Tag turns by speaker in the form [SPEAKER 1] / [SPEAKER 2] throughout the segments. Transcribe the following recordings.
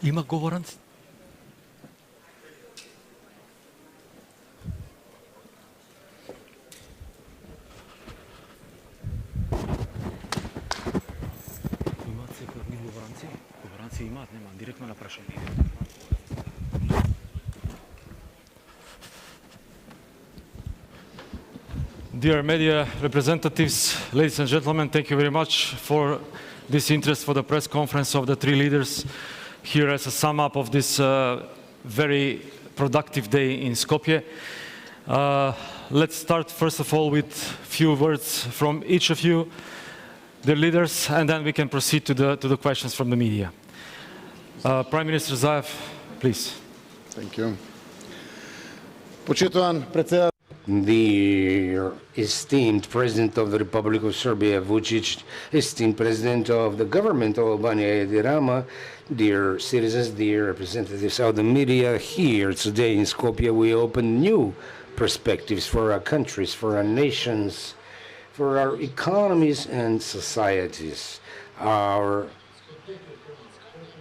[SPEAKER 1] Има говоранци? Имаат секој од нив говоранци? Говоранци имаат, нема, директно на прашање. Dear media representatives, ladies and gentlemen, thank you very much for this interest for the press conference of the three leaders here as a sum up of this very productive day in Skopje. Let's start first of all with a few words from each of you, the leaders, and then we can proceed to the questions from the media. Prime Minister Zaev, please.
[SPEAKER 2] Thank you. Почитуван председател.
[SPEAKER 3] The esteemed President of the Republic of Serbia, Vučić, esteemed President of the government of Albania, Edi Rama, dear citizens, dear representatives of the media, here today in Skopje we open new perspectives for our countries, for our nations, for our economies and societies. Our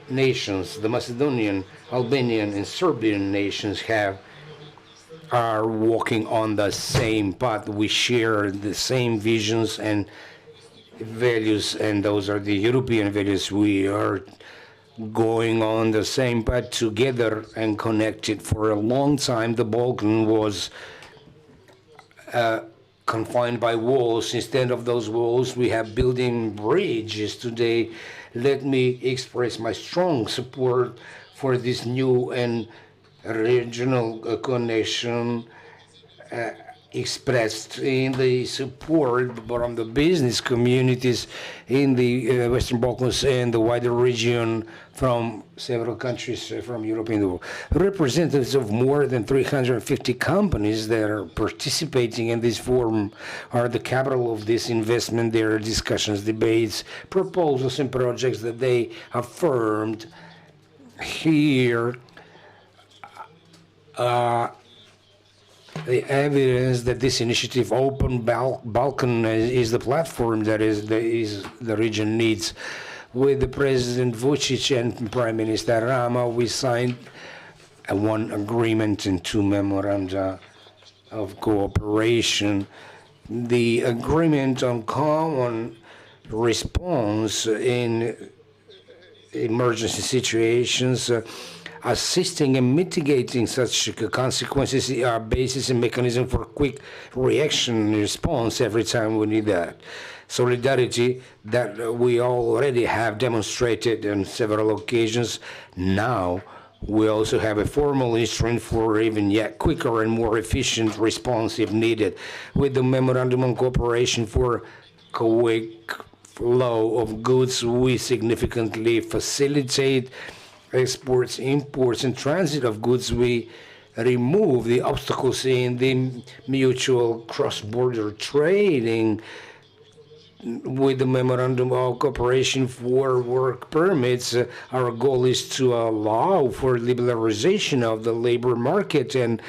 [SPEAKER 3] nations, the Macedonian, Albanian and Serbian nations are walking on the same path. We share the same visions and values, and those are the European values. We are going on the same path together and connected. For a long time, the Balkan was confined by walls. Instead of those walls, we have building bridges today. Let me express my strong support for this new and regional connection expressed in the support from the business communities in the Western Balkans and the wider region from several countries from Europe and the world. Representatives of more than 350 companies that are participating in this forum are the capital of this investment. There are discussions, debates, proposals and projects that they affirmed here. The evidence that this initiative, Open Balkan, is the platform that the region needs. With the President Vučić and Prime Minister Rama, we signed one agreement and two memoranda of cooperation. The agreement on common response in emergency situations, assisting and mitigating such consequences are basis and mechanism for quick reaction and response every time we need that. Solidarity that we already have demonstrated on several occasions. Now we also have a formal instrument for even yet quicker and more efficient response if needed. With the Memorandum on Cooperation for quick flow of goods, we significantly facilitate exports, imports, and transit of goods. We remove the obstacles in the mutual cross-border trading. With the Memorandum of Cooperation for work permits, our goal is to allow for liberalization of the labor market and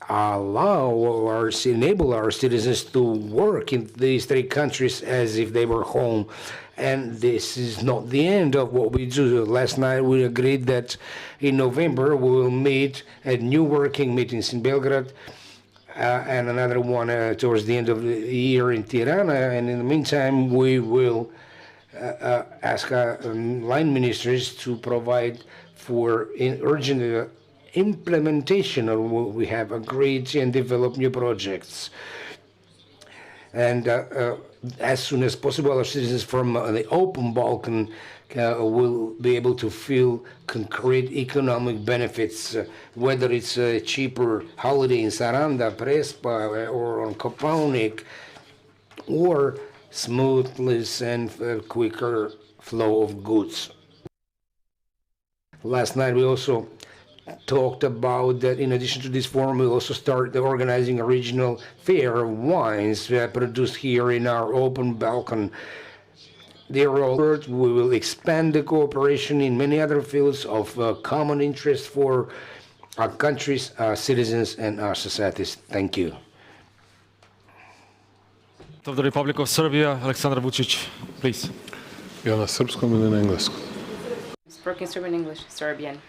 [SPEAKER 3] enable our citizens to work in these three countries as if they were home. And this is not the end of what we do. Last night we agreed that in November we will meet at new working meetings in Belgrade and another one towards the end of the year in Tirana. And in the meantime, we will ask our line ministers to provide for urgent implementation of what we have agreed and develop new projects. And as soon as possible, our citizens from the Open Balkan will be able to feel concrete economic benefits, whether it's a cheaper holiday in Saranda, Prespa, or on Kopaonik, or smoothness and quicker flow of goods. Last night we also talked about that in addition to this forum, we'll also start organizing a regional fair of wines produced here in our Open Balkan. We will expand the cooperation in many other fields of common interest for our countries, our citizens, and our societies. Thank you.
[SPEAKER 1] Of the Republic of Serbia, Aleksandar Vučić, please.
[SPEAKER 4] Ja na srpskom ili na engleskom?
[SPEAKER 2] Working Serbian English, Serbian.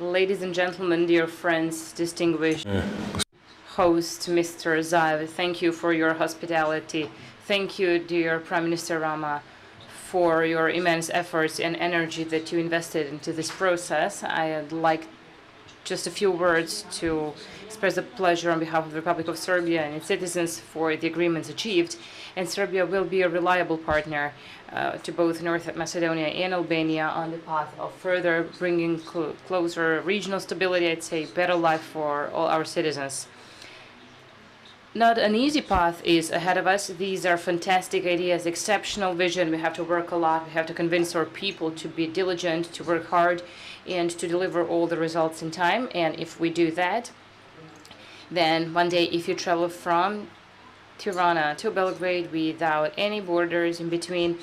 [SPEAKER 2] Ladies and gentlemen, dear friends, distinguished host, Mr. Zaev, thank you for your hospitality. Thank you, dear Prime Minister Rama, for your immense efforts and energy that you invested into this process. I'd like just a few words to express the pleasure on behalf of the Republic of Serbia and its citizens for the agreements achieved. And Serbia will be a reliable partner to both North Macedonia and Albania on the path of further bringing closer regional stability, I'd say better life for all our citizens. Not an easy path is ahead of us. These are fantastic ideas, exceptional vision. We have to work a lot. We have to convince our people to be diligent, to work hard, and to deliver all the results in time. And if we do that, then one day if you travel from Tirana to Belgrade without any borders in between,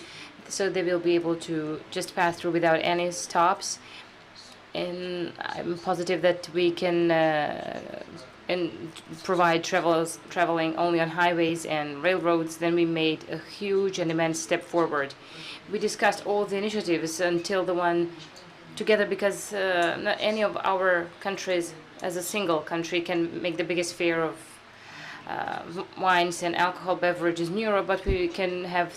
[SPEAKER 2] so they will be able to just pass through without any stops. And I'm positive that we can and provide traveling only on highways and railroads. Then we made a huge and immense step forward. We discussed all the initiatives until the one together, because not any of our countries as a single country can make the biggest share of wines and alcohol beverages in Europe, but we can have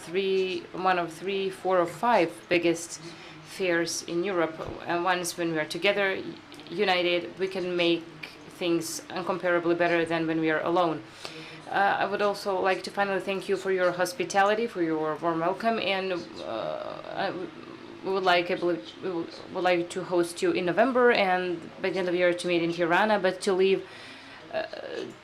[SPEAKER 2] one of three, four or five biggest fairs in Europe. And once when we are together, united, we can make things incomparably better than when we are alone. I would also like to finally thank you for your hospitality, for your warm welcome, and we would like to host you in November, and by the end of the year to meet in Tirana, but to leave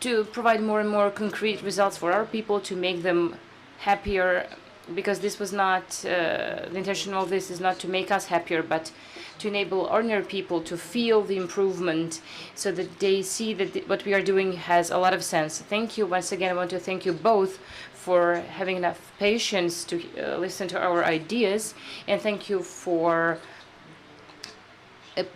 [SPEAKER 2] to provide more and more concrete results for our people, to make them happier, because this was not the intention of this is not to make us happier, but to enable ordinary people to feel the improvement, so that they see that what we are doing has a lot of sense. Thank you once again. I want to thank you both for having enough patience to listen to our ideas, and thank you for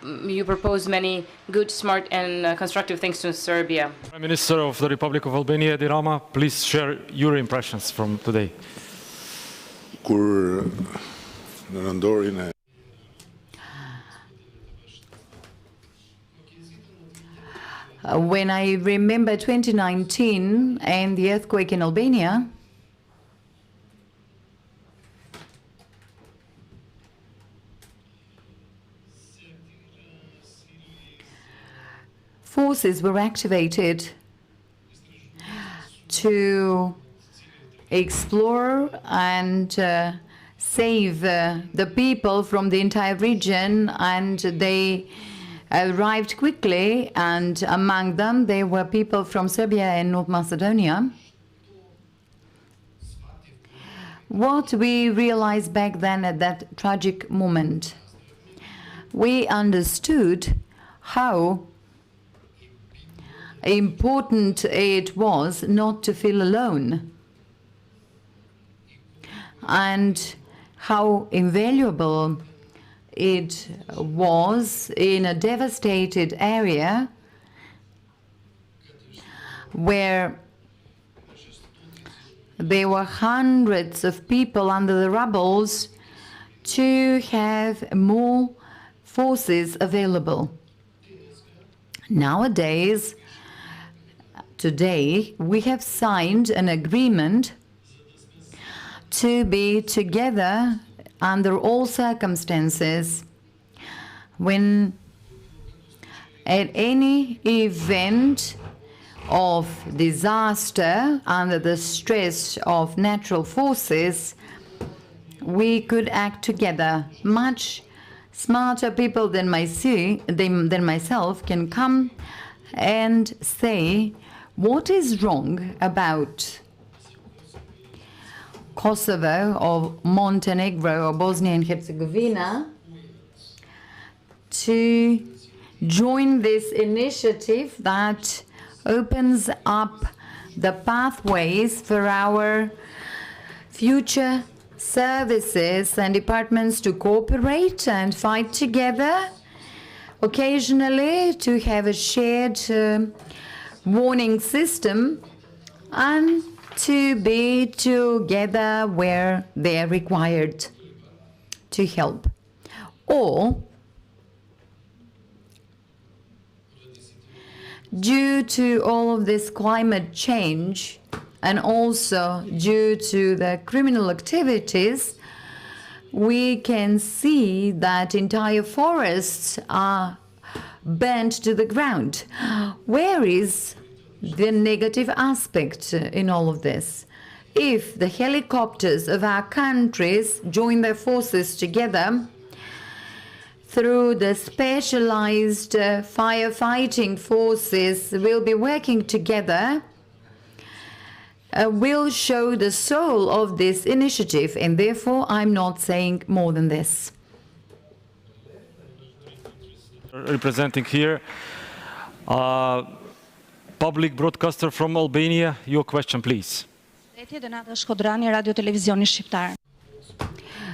[SPEAKER 2] you propose many good, smart, and constructive things to Serbia.
[SPEAKER 1] Prime Minister of the Republic of Albania, Edi Rama, please share your impressions from today.
[SPEAKER 4] Kur në nëndorin e
[SPEAKER 5] When I remember 2019 and the earthquake in Albania, forces were activated to explore and save the people from the entire region, and they arrived quickly, and among them there were people from Serbia and North Macedonia. What we realized back then at that tragic moment, we understood how important it was not to feel alone, and how invaluable it was in a devastated area where there were hundreds of people under the rubbles, to have more forces available. Nowadays, today, we have signed an agreement to be together under all circumstances. When at any event of disaster, under the stress of natural forces, we could act together. Much smarter people than myself can come and say what is wrong about Kosovo or Montenegro or Bosnia and Herzegovina, to join this initiative that opens up the pathways for our future services and departments to cooperate and fight together, occasionally to have a shared warning system, and to be together where they are required to help. or due to all of this climate change and also due to the criminal activities, we can see that entire forests are burnt to the ground. Where is the negative aspect in all of this? If the helicopters of our countries join their forces together through the specialized firefighting forces, will be working together, will show the soul of this initiative, and therefore I'm not saying more than this.
[SPEAKER 1] Representing here, public broadcaster from Albania, your question, please.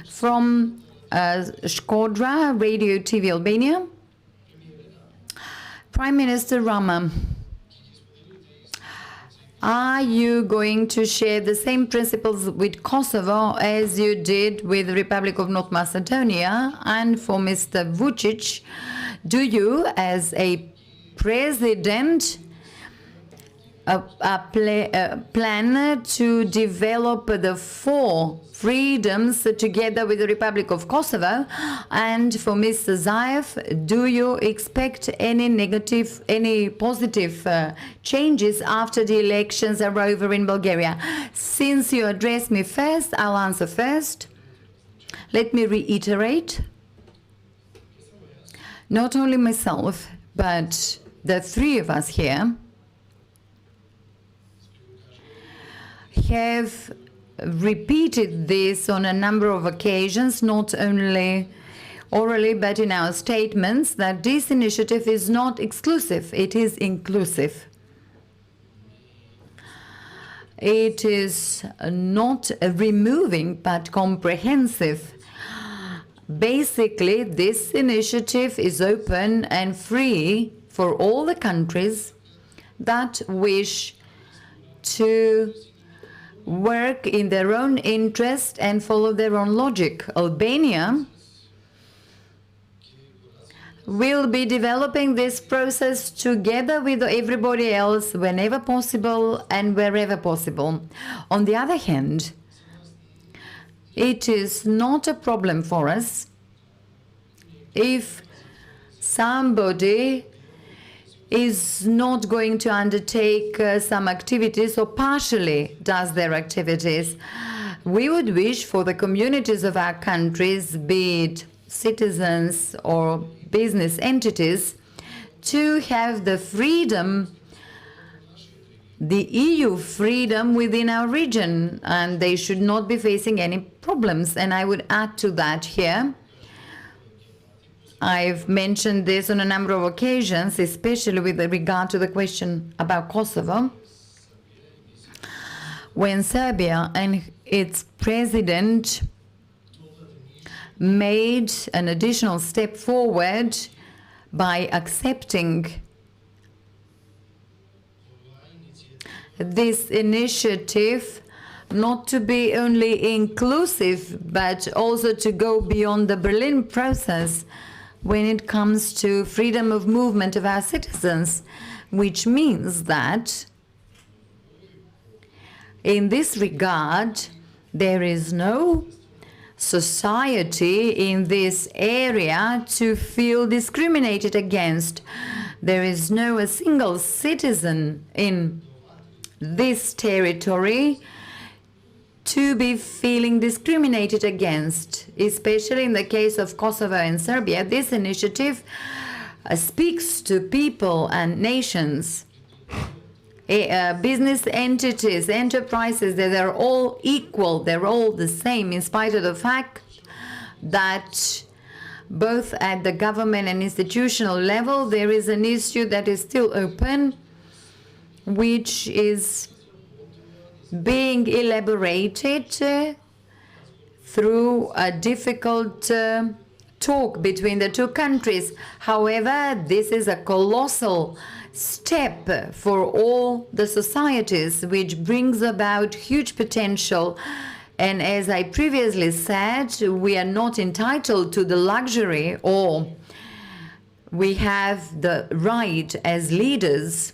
[SPEAKER 5] From Shkodra, Radio TV Albania. Prime Minister Rama, are you going to share the same principles with Kosovo as you did with the Republic of North Macedonia? And for Mr. Vučić, do you, as a president, plan to develop the 4 freedoms together with the Republic of Kosovo? And for Mr. Zaev, do you expect any positive changes after the elections are over in Bulgaria? Since you addressed me first, I'll answer first. Let me reiterate. Not only myself, but the 3 of us here have repeated this on a number of occasions, not only orally but in our statements, that this initiative is not exclusive, it is inclusive. It is not removing but comprehensive. Basically, this initiative is open and free for all the countries that wish to work in their own interest and follow their own logic. Albania will be developing this process together with everybody else whenever possible and wherever possible. On the other hand, it is not a problem for us if somebody is not going to undertake some activities or partially does their activities. We would wish for the communities of our countries, be it citizens or business entities, to have the freedom, the EU freedom within our region, and they should not be facing any problems. And I would add to that here, I've mentioned this on a number of occasions, especially with regard to the question about Kosovo. When Serbia and its president made an additional step forward by accepting this initiative, not to be only inclusive, but also to go beyond the Berlin process when it comes to freedom of movement of our citizens, which means that in this regard, there is no society in this area to feel discriminated against. There is no a single citizen in this territory to be feeling discriminated against, especially in the case of Kosovo and Serbia. This initiative speaks to people and nations, business entities, enterprises, that they're all equal, they're all the same, in spite of the fact that both at the government and institutional level there is an issue that is still open, which is being elaborated through a difficult talk between the 2 countries. However, this is a colossal step for all the societies, which brings about huge potential And as I previously said, we are not entitled to the luxury, or we have the right as leaders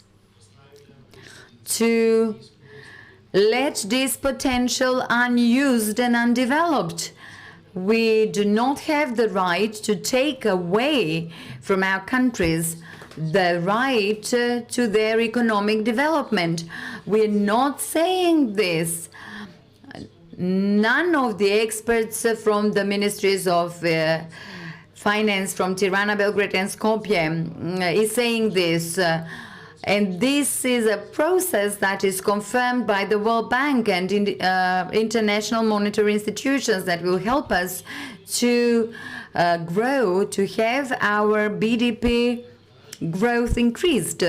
[SPEAKER 5] to let this potential unused and undeveloped. We do not have the right to take away from our countries the right to their economic development. We're not saying this. None of the experts from the ministries of finance from Tirana, Belgrade and Skopje is saying this. And this is a process that is confirmed by the World Bank and international monetary institutions that will help us to grow, to have our BDP growth increased.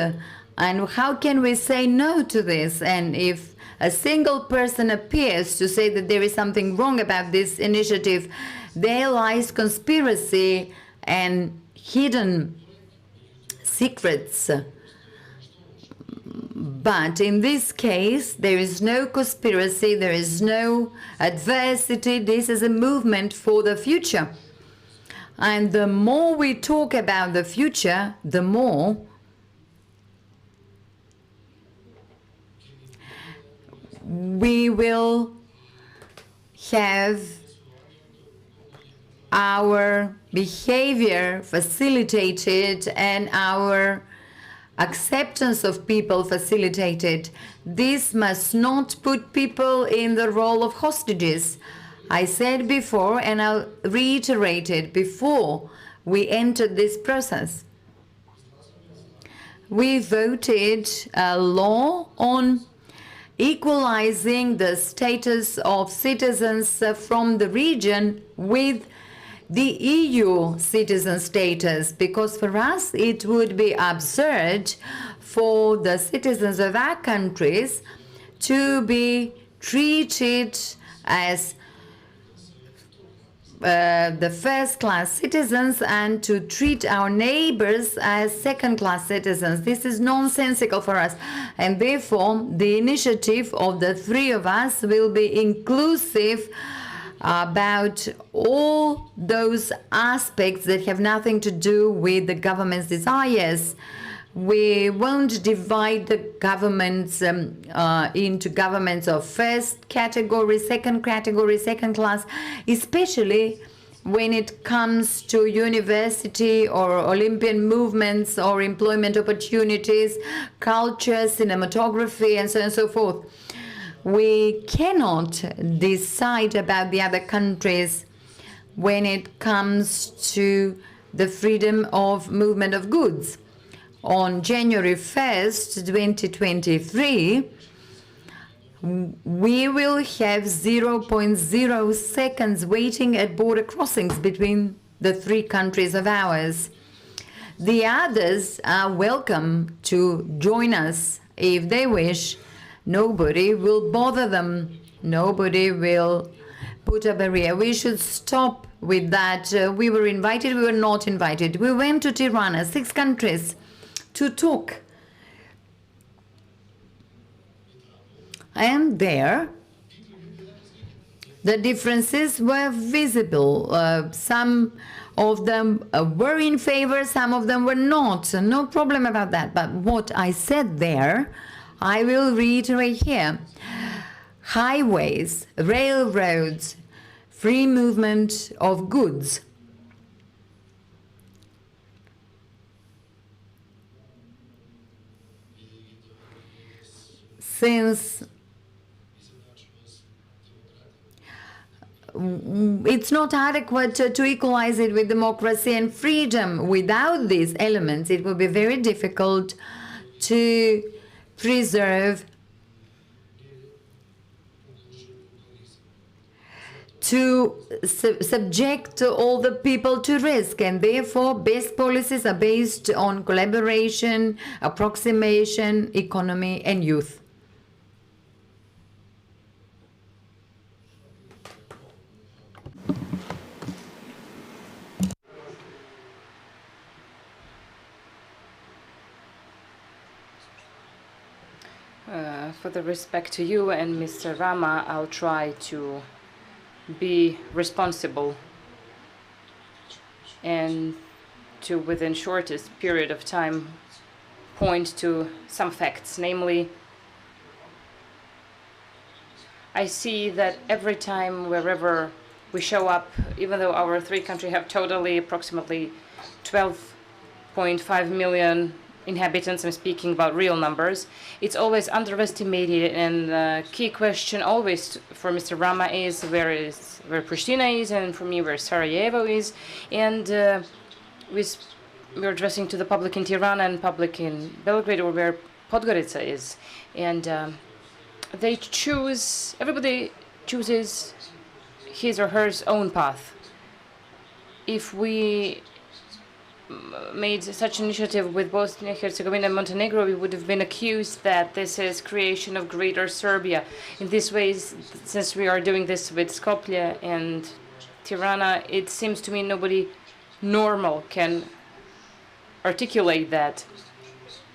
[SPEAKER 5] And how can we say no to this? And if a single person appears to say that there is something wrong about this initiative, there lies conspiracy and hidden secrets. But in this case, there is no conspiracy, there is no adversity. This is a movement for the future. And the more we talk about the future, the more we will have our behavior facilitated and our acceptance of people facilitated. This must not put people in the role of hostages. I said before, and I'll reiterate it, before we entered this process, we voted a law on equalizing the status of citizens from the region with the EU citizen status, because for us it would be absurd for the citizens of our countries to be treated as the first-class citizens and to treat our neighbors as second-class citizens. This is nonsensical for us, and therefore the initiative of the three of us will be inclusive about all those aspects that have nothing to do with the government's desires. We won't divide the governments into governments of first category, second class, especially when it comes to university or Olympian movements or employment opportunities, culture, cinematography, and so on and so forth. We cannot decide about the other countries when it comes to the freedom of movement of goods. On January 1st, 2023, we will have 0.0 seconds waiting at border crossings between the three countries of ours. The others are welcome to join us if they wish. Nobody will bother them. Nobody will put a barrier. We should stop with that. We were invited, we were not invited. We went to Tirana, 6 countries, to talk. And there, the differences were visible. Some of them were in favor, some of them were not. No problem about that. But what I said there, I will reiterate here. Highways, railroads, free movement of goods. Since it's not adequate to equalize it with democracy and freedom, without these elements, it will be very difficult to preserve, to subject all the people to risk, and therefore best policies are based on collaboration, approximation, economy and youth.
[SPEAKER 2] For the respect to you and Mr. Rama, I'll try to be responsible and to, within shortest period of time, point to some facts. Namely, I see that every time, wherever we show up, even though our three countries have totally approximately 12.5 million inhabitants, I'm speaking about real numbers, it's always underestimated, and the key question always for Mr. Rama is where Pristina is, and for me where Sarajevo is, and we're addressing to the public in Tirana and public in Belgrade, or where Podgorica is, and everybody chooses his or her own path. If we made such an initiative with Bosnia and Herzegovina and Montenegro, we would have been accused that this is creation of greater Serbia. In this way, since we are doing this with Skopje and Tirana, it seems to me nobody normal can articulate that.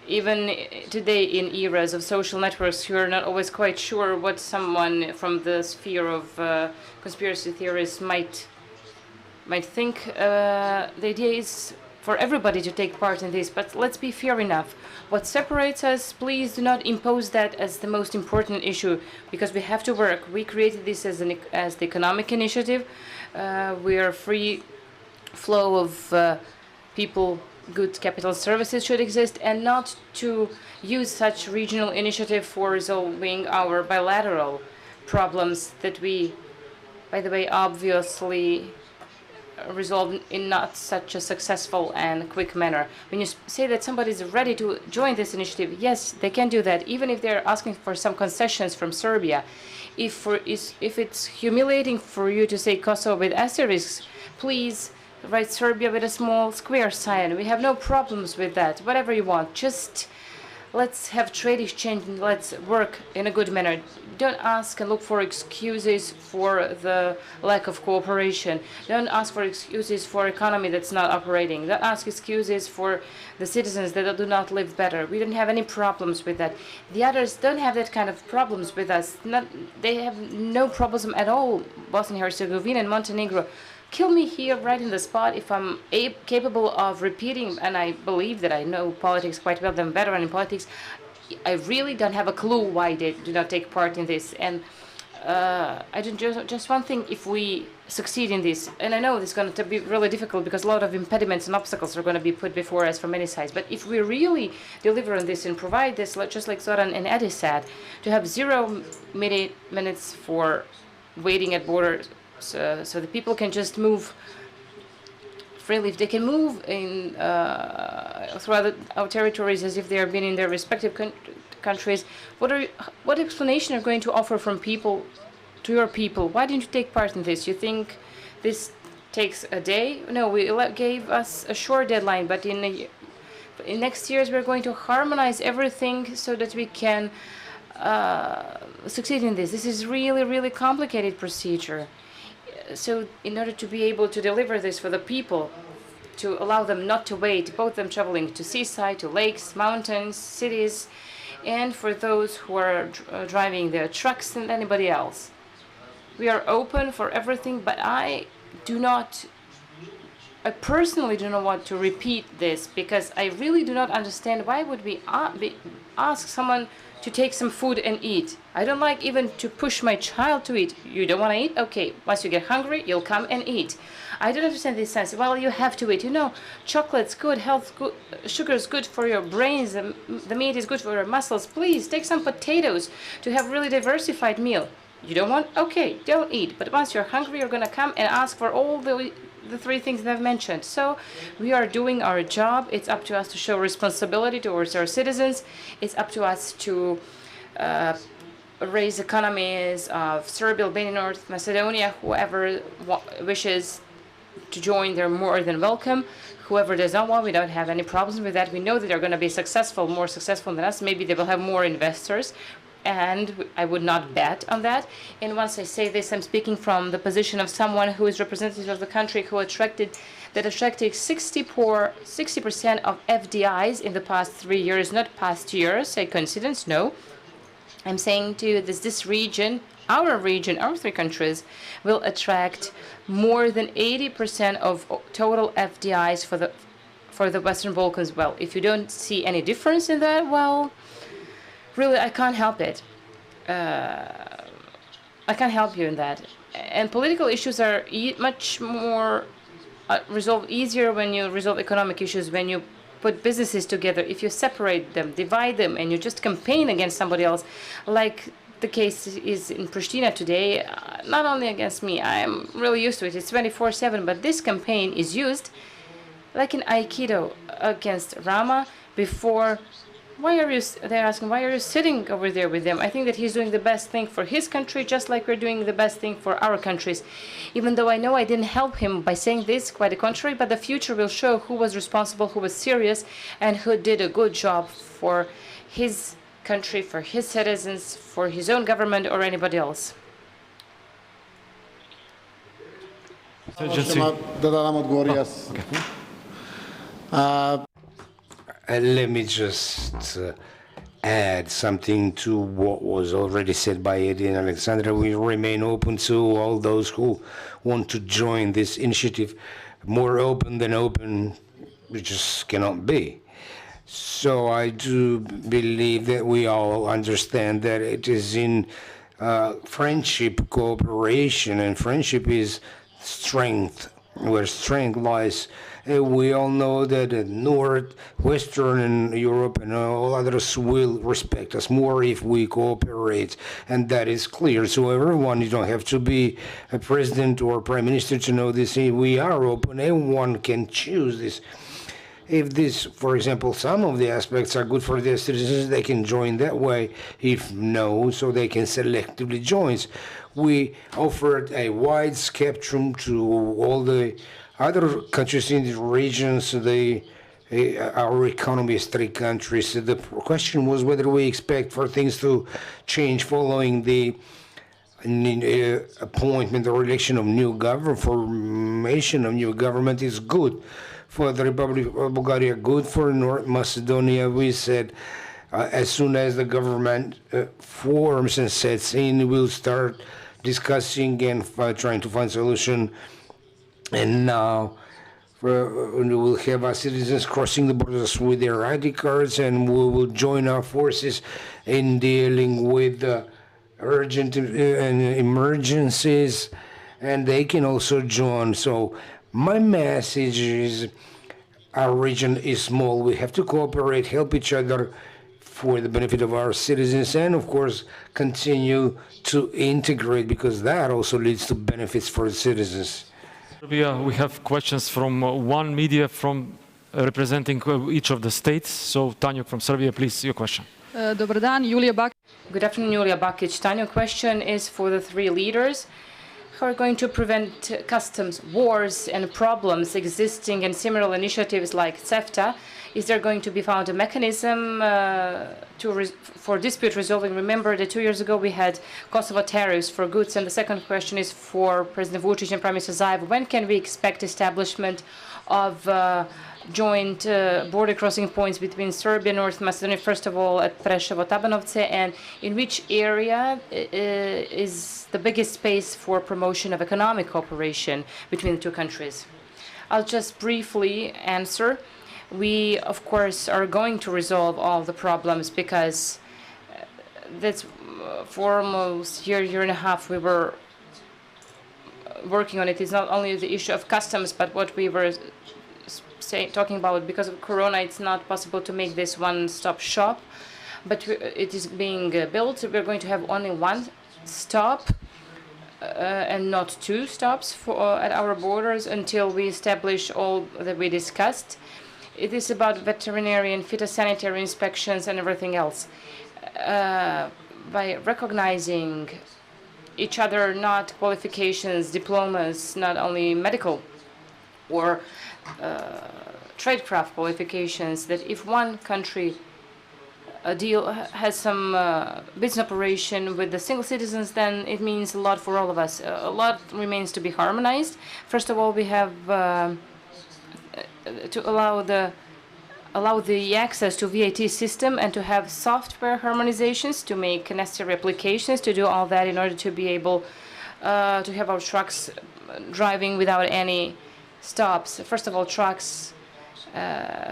[SPEAKER 2] Even today, in eras of social networks, you're not always quite sure what someone from the sphere of conspiracy theorists might think. The idea is for everybody to take part in this, but let's be fair enough. What separates us, please do not impose that as the most important issue, because we have to work. We created this as the economic initiative. We are free flow of people, good capital services should exist, and not to use such regional initiative for resolving our bilateral problems that we, by the way, obviously resolved in not such a successful and quick manner. When you say that somebody is ready to join this initiative, yes, they can do that, even if they're asking for some concessions from Serbia. If it's humiliating for you to say Kosovo with asterisks, please write Serbia with a small square sign. We have no problems with that. Whatever you want. Just let's have trade exchange and let's work in a good manner. Don't ask and look for excuses for the lack of cooperation. Don't ask for excuses for economy that's not operating. Don't ask excuses for the citizens that do not live better. We don't have any problems with that. The others don't have that kind of problems with us. They have no problems at all. Bosnia and Herzegovina and Montenegro. Kill me here right in the spot if I'm capable of repeating, and I believe that I know politics quite well, I'm a veteran in politics. I really don't have a clue why they do not take part in this. And I just one thing, if we succeed in this, and I know this is going to be really difficult because a lot of impediments and obstacles are going to be put before us from many sides, but if we really deliver on this and provide this, just like Zoran and Eddie said, to have 0 minutes for waiting at borders, so the people can just move freely. If they can move in throughout our territories as if they have been in their respective countries, what explanation are you going to offer from people to your people? Why didn't you take part in this? You think this takes a day? No, we gave us a short deadline, but in next years we're going to harmonize everything so that we can succeed in this. This is really, really complicated procedure. So in order to be able to deliver this for the people, to allow them not to wait, both them traveling to seaside, to lakes, mountains, cities, and for those who are driving their trucks and anybody else. We are open for everything, but I personally do not want to repeat this, because I really do not understand why would we ask someone to take some food and eat. I don't like even to push my child to eat. You don't want to eat? Okay, once you get hungry, you'll come and eat. I don't understand this sense. Well, you have to eat. You know, chocolate's good, health good, sugar's good for your brains, the meat is good for your muscles. Please, take some potatoes to have really diversified meal. You don't want? Okay, don't eat. But once you're hungry, you're going to come and ask for all the three things that I've mentioned. So we are doing our job. It's up to us to show responsibility towards our citizens. It's up to us to raise economies of Serbia, Albania, North Macedonia. Whoever wishes to join, they're more than welcome. Whoever does not want, we don't have any problems with that. We know that they're going to be successful, more successful than us. Maybe they will have more investors, and I would not bet on that. And once I say this, I'm speaking from the position of someone who is representative of the country who attracted 60% of FDIs in the past 3 years, not past years. A coincidence? No. I'm saying to you that this region, our 3 countries, will attract more than 80% of total FDIs for the Western Balkans. Well, if you don't see any difference in that, well, really, I can't help it. I can't help you in that. And political issues are much more resolved easier when you resolve economic issues, when you put businesses together. If you separate them, divide them, and you just campaign against somebody else, like the case is in Pristina today, not only against me, I am really used to it. It's 24/7, but this campaign is used like in Aikido against Rama before. They're asking, why are you sitting over there with them? I think that he's doing the best thing for his country, just like we're doing the best thing for our countries. Even though I know I didn't help him by saying this, quite the contrary, but the future will show who was responsible, who was serious, and who did a good job for his country, for his citizens, for his own government, or anybody else.
[SPEAKER 3] Let me just add something to what was already said by Eddie and Alexandra. We remain open to all those who want to join this initiative. More open than open, we just cannot be. So I do believe that we all understand that it is in friendship, cooperation, and friendship is strength, where strength lies. We all know that North, Western, and Europe and all others will respect us more if we cooperate, and that is clear. So everyone, you don't have to be a president or prime minister to know this. We are open. Everyone can choose this. If this, for example, some of the aspects are good for their citizens, they can join that way. If no, so they can selectively join. We offered a wide spectrum to all the other countries in the regions. Our economy is 3 countries. The question was whether we expect for things to change following the appointment or election of new government. Formation of new government is good for the Republic of Bulgaria, good for North Macedonia. We said as soon as the government forms and sets in, we'll start discussing and trying to find solution. And now we will have our citizens crossing the borders with their ID cards, and we will join our forces in dealing with urgent and emergencies, and they can also join. So my message is our region is small. We have to cooperate, help each other for the benefit of our citizens, and of course continue to integrate, because that also leads to benefits for the citizens.
[SPEAKER 1] We have questions from one media from representing each of the states. So Tanjuk from Serbia, please, your question.
[SPEAKER 6] Dobar dan, Julija Bakić.
[SPEAKER 2] Good afternoon, Julia Bakić. Tanya, question is for the 3 leaders. How are going to prevent customs wars and problems existing in similar initiatives like CEFTA? Is there going to be found a mechanism for dispute resolving? Remember that 2 years ago we had Kosovo tariffs for goods. And the second question is for President Vučić and Prime Minister Zaev. When can we expect establishment of joint border crossing points between Serbia and North Macedonia, first of all at Preševo, Tabanovce, and in which area is the biggest space for promotion of economic cooperation between the 2 countries? I'll just briefly answer. We, of course, are going to resolve all the problems, because that's for almost a year and a half we were working on it. It's not only the issue of customs, but what we were talking about, because of Corona, it's not possible to make this one-stop shop, but it is being built. We're going to have only 1 stop and not 2 stops at our borders until we establish all that we discussed. It is about veterinary and phytosanitary inspections and everything else. By recognizing each other, not qualifications, diplomas, not only medical or tradecraft qualifications, that if one country has some business operation with the single citizens, then it means a lot for all of us. A lot remains to be harmonized. First of all, we have to allow the allow the access to VAT system and to have software harmonizations, to make necessary applications, to do all that in order to be able to have our trucks driving without any stops. First of all, trucks.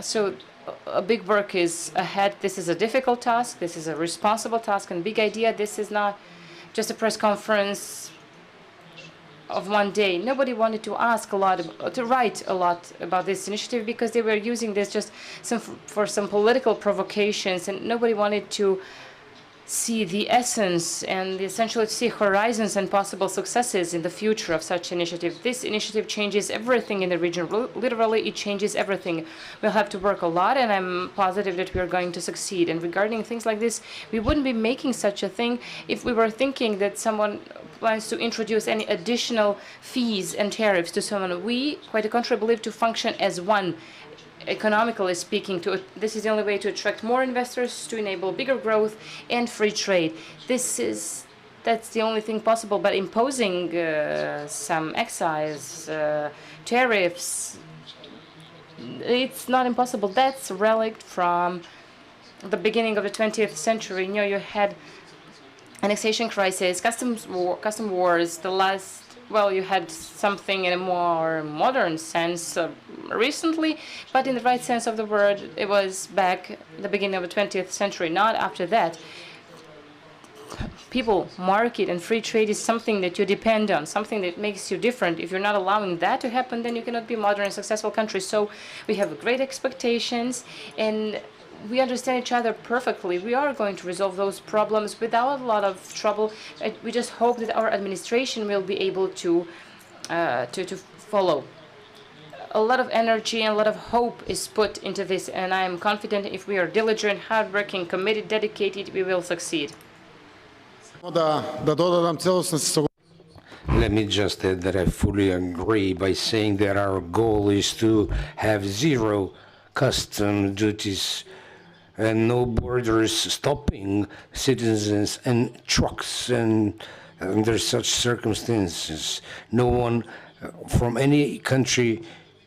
[SPEAKER 2] So a big work is ahead. This is a difficult task. This is a responsible task and big idea. This is not just a press conference of one day. Nobody wanted to ask a lot, to write a lot about this initiative because they were using this just for some political provocations, and nobody wanted to see the essence and essentially see horizons and possible successes in the future of such initiative. This initiative changes everything in the region. Literally, it changes everything. We'll have to work a lot, and I'm positive that we are going to succeed. And regarding things like this, we wouldn't be making such a thing if we were thinking that someone plans to introduce any additional fees and tariffs to someone. We, quite the contrary, believe to function as one. Economically speaking, this is the only way to attract more investors, to enable bigger growth and free trade. That's the only thing possible. But imposing some excise tariffs, it's not impossible. That's a relic from the beginning of the 20th century. You know, you had annexation crisis, custom wars. The last. Well, you had something in a more modern sense recently, but in the right sense of the word, it was back at the beginning of the 20th century, not after that. People, market, and free trade is something that you depend on, something that makes you different. If you're not allowing that to happen, then you cannot be a modern and successful country. So we have great expectations, and we understand each other perfectly. We are going to resolve those problems without a lot of trouble. We just hope that our administration will be able to follow. A lot of energy and a lot of hope is put into this, and I am confident if we are diligent, hardworking, committed, dedicated, we will succeed.
[SPEAKER 3] Let me just add that I fully agree by saying that our goal is to have zero custom duties and no borders stopping citizens and trucks, and under such circumstances, no one from any country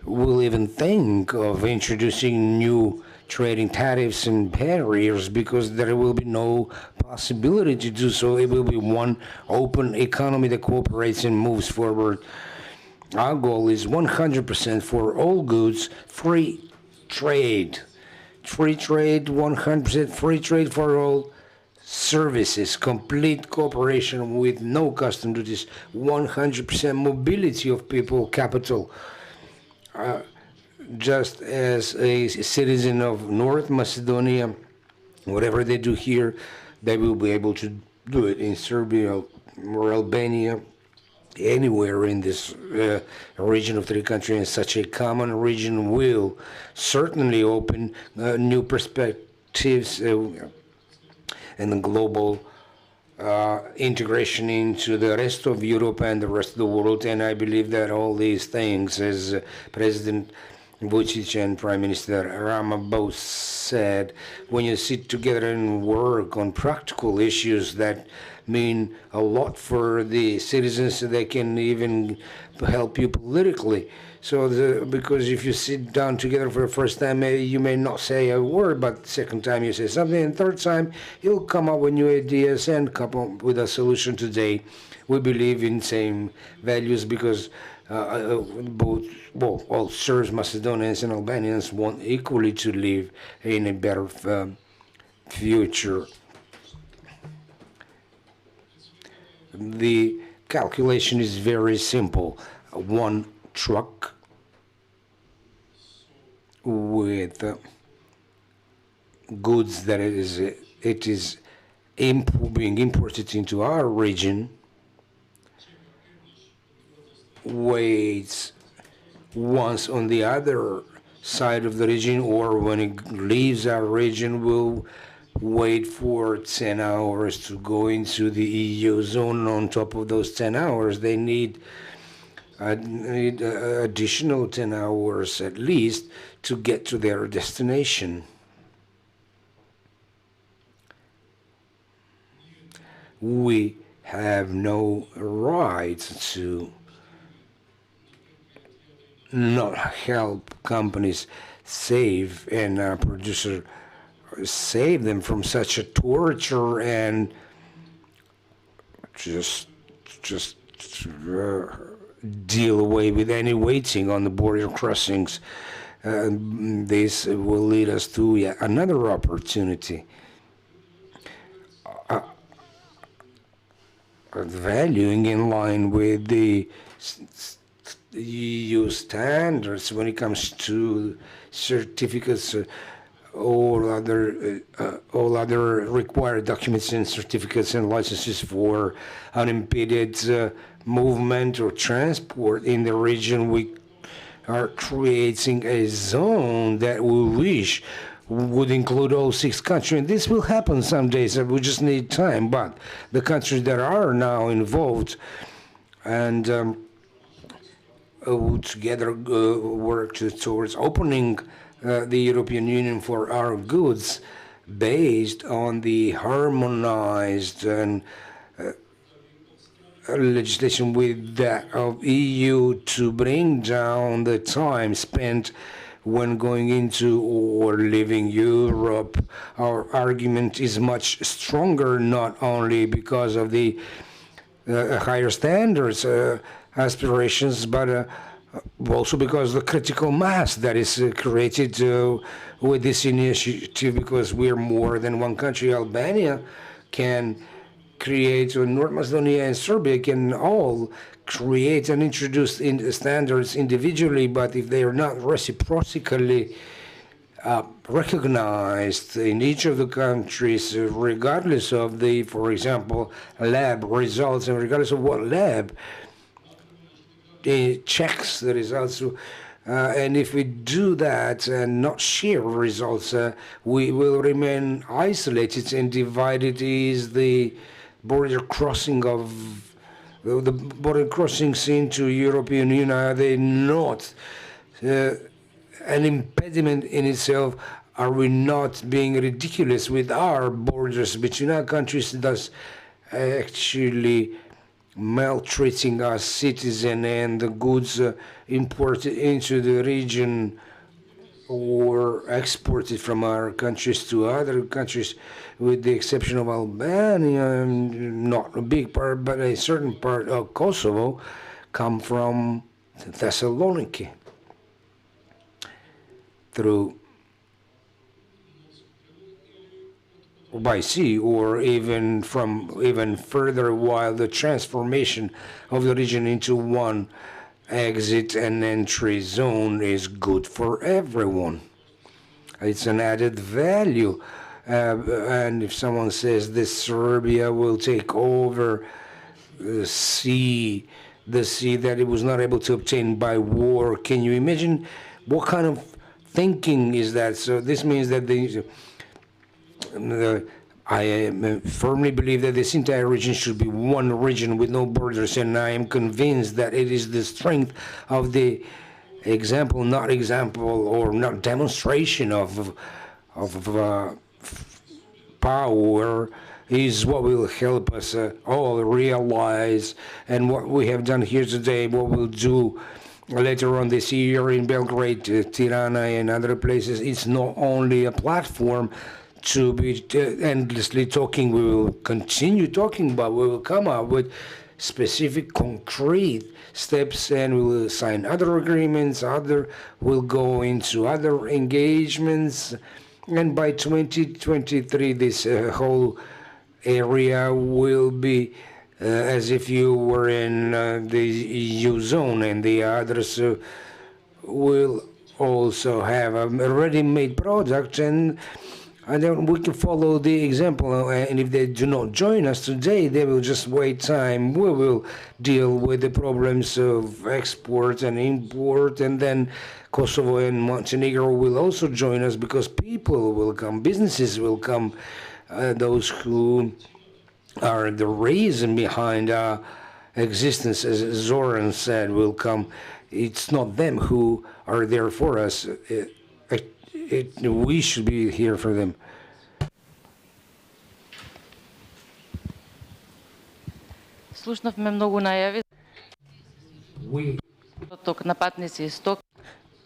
[SPEAKER 3] will even think of introducing new trading tariffs and barriers because there will be no possibility to do so. It will be one open economy that cooperates and moves forward. Our goal is 100% for all goods, free trade. Free trade, 100% free trade for all services, complete cooperation with no custom duties, 100% mobility of people, capital. Just as a citizen of North Macedonia, whatever they do here, they will be able to do it in Serbia or Albania, anywhere in this region of the country, and such a common region will certainly open new perspectives and global integration into the rest of Europe and the rest of the world. And I believe that all these things, as President Vučić and Prime Minister Rama both said, when you sit together and work on practical issues that mean a lot for the citizens, they can even help you politically. So, because if you sit down together for the first time, you may not say a word, but second time you say something, and third time you'll come up with new ideas and come up with a solution. Today, we believe in same values because all Serbs, Macedonians, and Albanians want equally to live in a better future. The calculation is very simple. One truck with goods that it is being imported into our region weighs once on the other side of the region, or when it leaves our region will wait for 10 hours to go into the EU zone. On top of those 10 hours, they need additional 10 hours at least to get to their destination. We have no right to not help companies save and producer save them from such a torture and just deal away with any waiting on the border crossings. This will lead us to yet another opportunity. Valuing in line with the EU standards when it comes to certificates, all other required documents and certificates and licenses for unimpeded movement or transport in the region. We are creating a zone that we wish would include all 6 countries. And this will happen some days. We just need time. But the countries that are now involved and together work towards opening the European Union for our goods based on the harmonized and legislation with that of EU to bring down the time spent when going into or leaving Europe. Our argument is much stronger, not only because of the higher standards aspirations, but also because the critical mass that is created with this initiative, because we're more than one country. Albania can create, or North Macedonia and Serbia can all create and introduce standards individually, but if they are not reciprocally recognized in each of the countries, regardless of the, for example, lab results, and regardless of what lab checks the results, and if we do that and not share results, we will remain isolated and divided. Is the border crossing of the border crossings into European Union, are they not an impediment in itself? Are we not being ridiculous with our borders between our countries, thus actually maltreating our citizen and the goods imported into the region or exported from our countries to other countries, with the exception of Albania, not a big part, but a certain part of Kosovo, come from Thessaloniki through by sea, or even further, while the transformation of the region into one exit and entry zone is good for everyone. It's an added value. And if someone says this Serbia will take over the sea that it was not able to obtain by war, can you imagine what kind of thinking is that? So this means that I firmly believe that this entire region should be one region with no borders, and I am convinced that it is the strength of the not demonstration of power is what will help us all realize, and what we have done here today, what we'll do later on this year in Belgrade, Tirana, and other places. It's not only a platform to be endlessly talking. We will continue talking, but we will come up with specific, concrete steps, and we will sign other agreements, we'll go into other engagements, and by 2023 this whole area will be as if you were in the EU zone, and the others will also have a ready-made product, and then we can follow the example. And if they do not join us today, they will just wait time. We will deal with the problems of export and import, and then Kosovo and Montenegro will also join us, because people will come, businesses will come, those who are the reason behind our existence, as Zoran said, will come. It's not them who are there for us. We should be here for them.
[SPEAKER 7] Слушнавме многу најави.
[SPEAKER 3] We
[SPEAKER 6] на патници и стоки.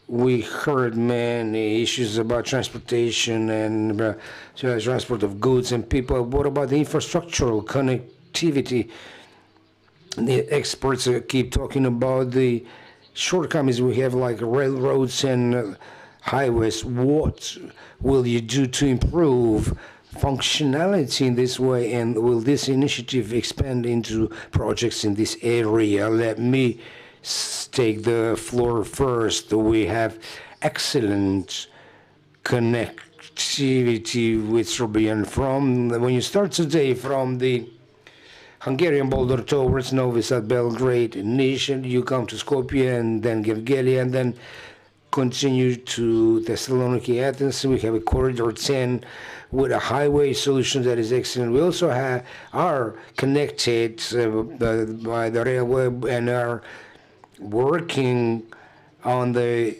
[SPEAKER 3] We heard many issues about transportation and transport of goods and people. What about the infrastructural connectivity? The experts keep talking about the shortcomings we have, like railroads and highways. What will you do to improve functionality in this way, and will this initiative expand into projects in this area? Let me take the floor first. We have excellent connectivity with Serbia. And from when you start today from the Hungarian border towards Novi Sad, Belgrade, Niš, you come to Skopje and then Gergelia, and then continue to Thessaloniki, Athens. We have a corridor 10 with a highway solution that is excellent. We also are connected by the railway and are working on the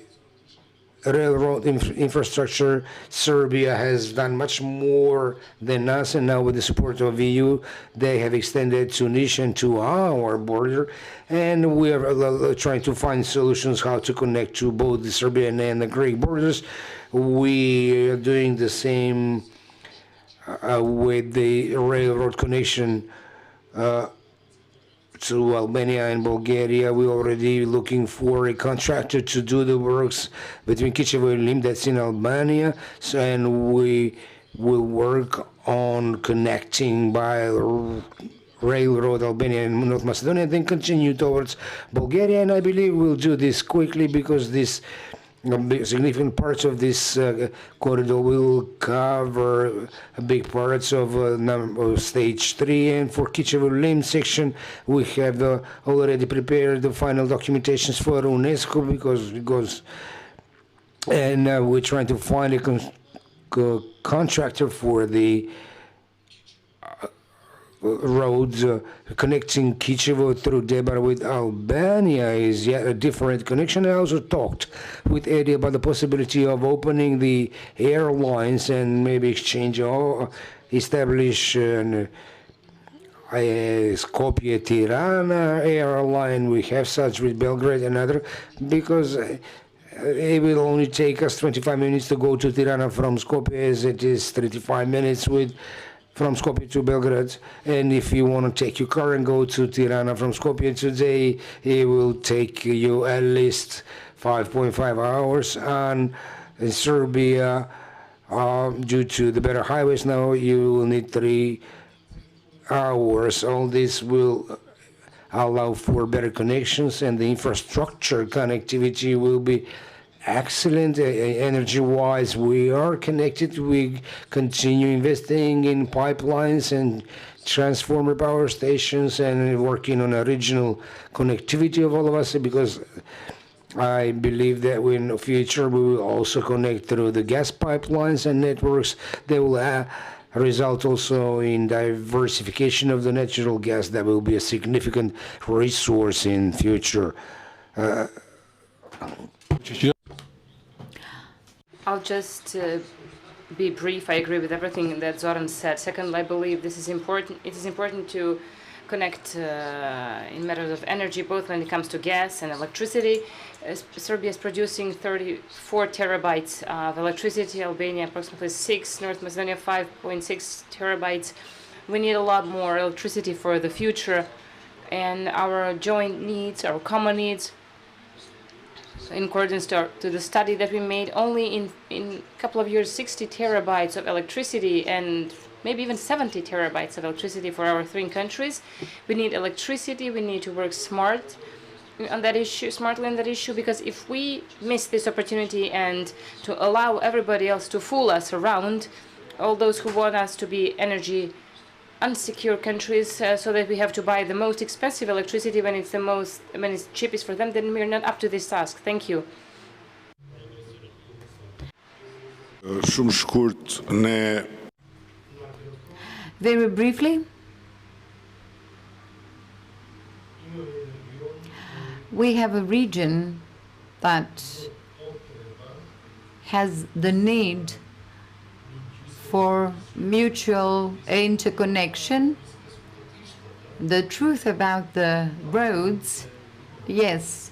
[SPEAKER 3] railroad infrastructure. Serbia has done much more than us, and now with the support of EU, they have extended to Niš and to our border, and we are trying to find solutions how to connect to both the Serbian and the Greek borders. We are doing the same with the railroad connection to Albania and Bulgaria. We're already looking for a contractor to do the works between Kičevo and Lim, that's in Albania. So, and we will work on connecting by railroad Albania and North Macedonia, then continue towards Bulgaria. And I believe we'll do this quickly because this significant parts of this corridor will cover big parts of stage 3, and for Kičevo-Lim section we have already prepared the final documentations for UNESCO because and we're trying to find a contractor for the roads connecting Kičevo through Debar with Albania is yet a different connection. I also talked with Eddie about the possibility of opening the airlines and maybe exchange or establish a Skopje-Tirana airline. We have such with Belgrade and other, because it will only take us 25 minutes to go to Tirana from Skopje, as it is 35 minutes from Skopje to Belgrade. And if you want to take your car and go to Tirana from Skopje today, it will take you at least 5.5 hours. And in Serbia, due to the better highways now, you will need 3 hours. All this will allow for better connections, and the infrastructure connectivity will be excellent. Energy-wise, we are connected. We continue investing in pipelines and transformer power stations and working on a regional connectivity of all of us, because I believe that in the future we will also connect through the gas pipelines and networks. They will result also in diversification of the natural gas. That will be a significant resource in future.
[SPEAKER 2] I'll just be brief. I agree with everything that Zoran said. Second, I believe this is important. It is important to connect in matters of energy, both when it comes to gas and electricity. Serbia is producing 34 terabytes of electricity, Albania approximately 6, North Macedonia 5.6 terabytes. We need a lot more electricity for the future, and our joint needs, our common needs, in accordance to the study that we made, only in a couple of years 60 terabytes of electricity and maybe even 70 terabytes of electricity for our 3 countries. We need electricity. We need to work smartly on that issue, because if we miss this opportunity and to allow everybody else to fool us around, all those who want us to be energy unsecure countries, so that we have to buy the most expensive electricity when it's cheapest for them, then we're not up to this task. Thank you.
[SPEAKER 5] Very briefly, we have a region that has the need for mutual interconnection. The truth about the roads, yes,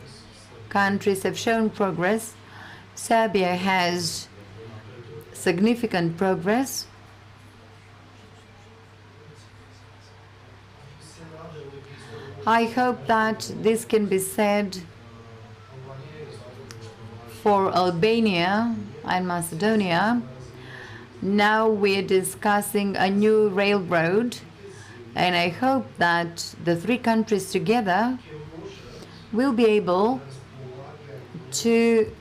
[SPEAKER 5] countries have shown progress. Serbia has significant progress. I hope that this can be said for Albania and Macedonia. Now we're discussing a new railroad, and I hope that the three countries together will be able to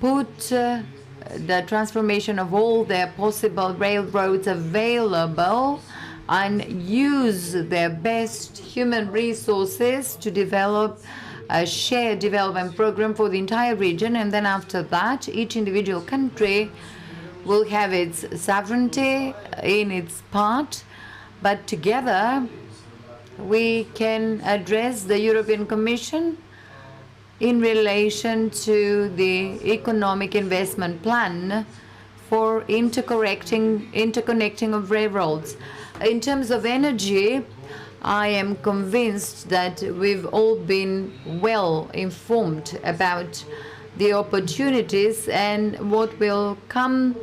[SPEAKER 5] put the transformation of all their possible railroads available and use their best human resources to develop a shared development program for the entire region. And then after that, each individual country will have its sovereignty in its part, but together we can address the European Commission in relation to the economic investment plan for interconnecting of railroads. In terms of energy, I am convinced that we've all been well informed about the opportunities and what will come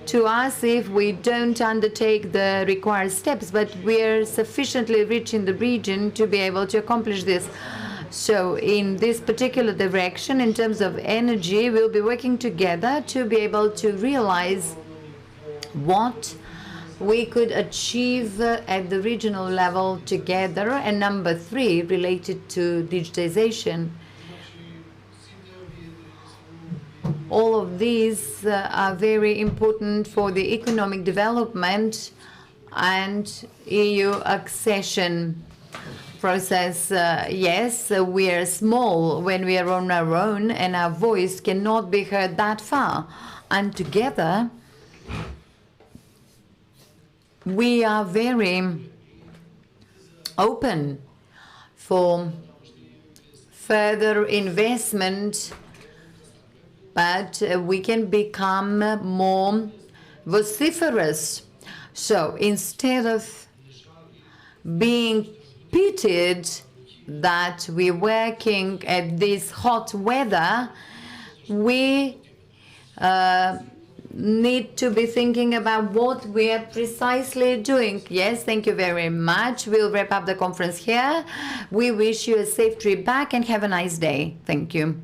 [SPEAKER 5] to us if we don't undertake the required steps, but we're sufficiently rich in the region to be able to accomplish this. So in this particular direction, in terms of energy, we'll be working together to be able to realize what we could achieve at the regional level together. And number three, related to digitization. All of these are very important for the economic development and EU accession process. Yes, we are small when we are on our own, and our voice cannot be heard that far. And together, we are very open for further investment, but we can become more vociferous. So instead of being pitied that we're working at this hot weather, we need to be thinking about what we are precisely doing. Yes, thank you very much. We'll wrap up the conference here. We wish you a safe trip back and have a nice day. Thank you.